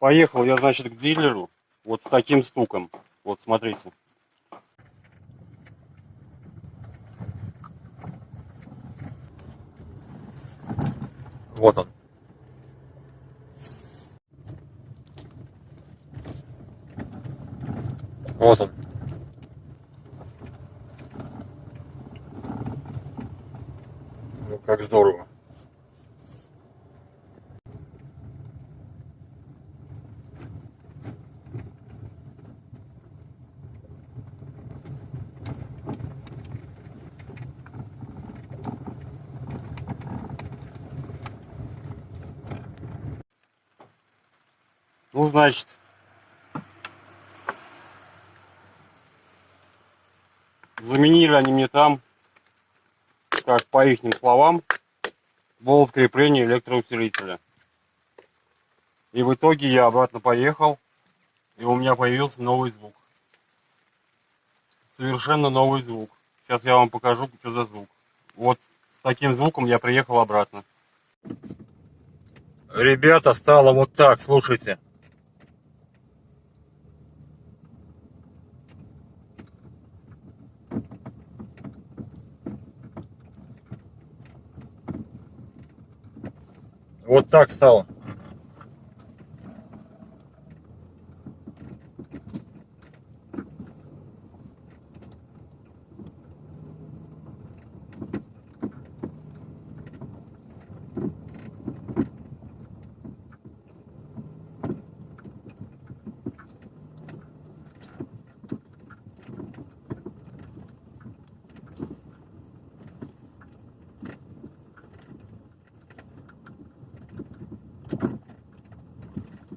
Поехал я, значит, к дилеру вот с таким стуком. Вот, смотрите. Вот он. Вот он. Ну, как здорово. Ну, значит, заменили они мне там, как по их словам, болт крепления электроусилителя. И в итоге я обратно поехал, и у меня появился новый звук. Совершенно новый звук. Сейчас я вам покажу, что за звук. Вот с таким звуком я приехал обратно. Ребята, стало вот так, слушайте. Вот так стало.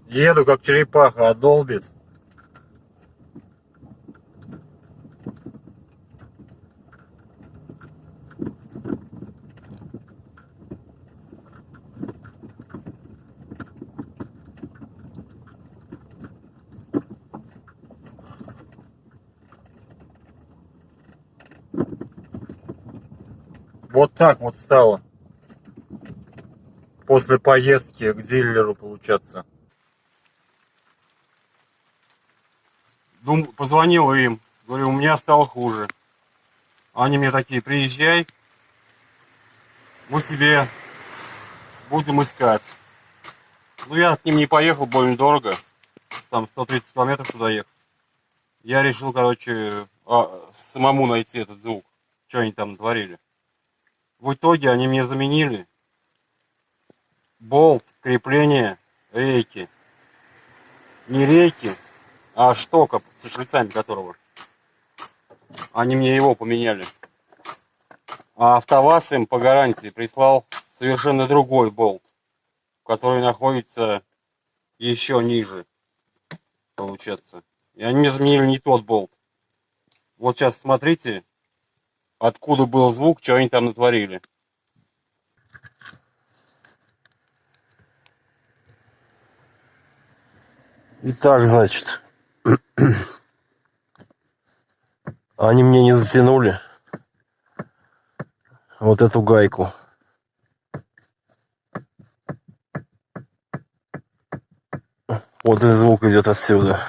Еду как черепаха, а долбит. Вот так вот стало. После поездки к дилеру, получаться. Позвонил им. Говорю, у меня стало хуже. Они мне такие, приезжай. Мы себе будем искать. Ну, я к ним не поехал, больно дорого. Там 130 километров туда ехать. Я решил, короче, самому найти этот звук. Что они там натворили. В итоге они мне заменили болт крепления рейки. Не рейки, а штока со шлицами которого. Они мне его поменяли. А АвтоВАЗ им по гарантии прислал совершенно другой болт, который находится еще ниже, получается. И они мне заменили не тот болт. Вот сейчас смотрите, откуда был звук, что они там натворили. Итак, значит, они мне не затянули вот эту гайку. Вот и звук идет отсюда.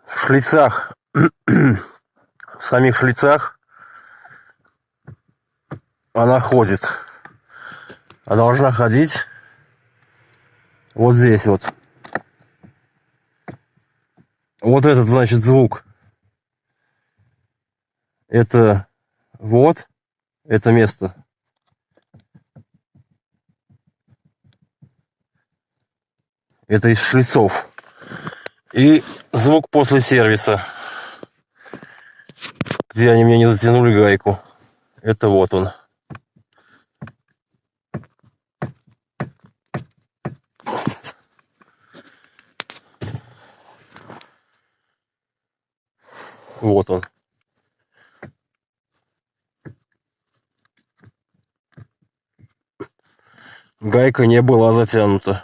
В шлицах, в самих шлицах она ходит. Она должна ходить вот здесь вот. Вот этот, значит, звук. Это вот это место. Это из шлицов. И звук после сервиса, где они мне не затянули гайку. Это вот он. Вот он. Гайка не была затянута.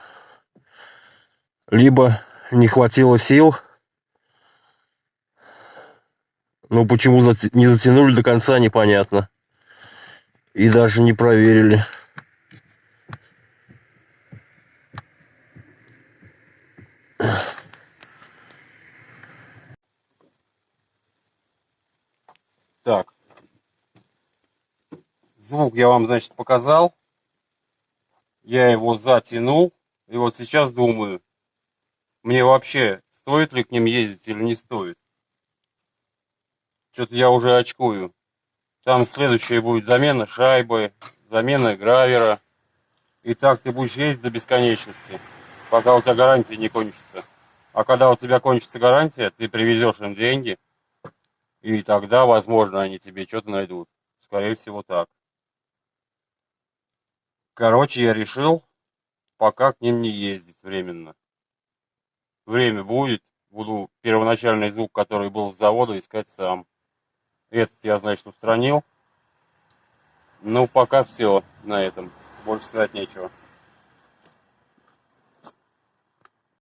Либо не хватило сил Ну, почему не затянули до конца, непонятно. И даже не проверили. Так. Звук я вам, значит, показал. Я его затянул. И вот сейчас думаю, мне вообще стоит ли к ним ездить или не стоит. Что-то я уже очкую. Там следующее будет замена шайбы, замена гравера. И так ты будешь ездить до бесконечности, пока у тебя гарантия не кончится. А когда у тебя кончится гарантия, ты привезешь им деньги, и тогда, возможно, они тебе что-то найдут. Скорее всего, так. Короче, я решил пока к ним не ездить временно. Время будет, буду первоначальный звук, который был с завода, искать сам. Этот я, значит, устранил. Ну, пока все на этом. Больше сказать нечего.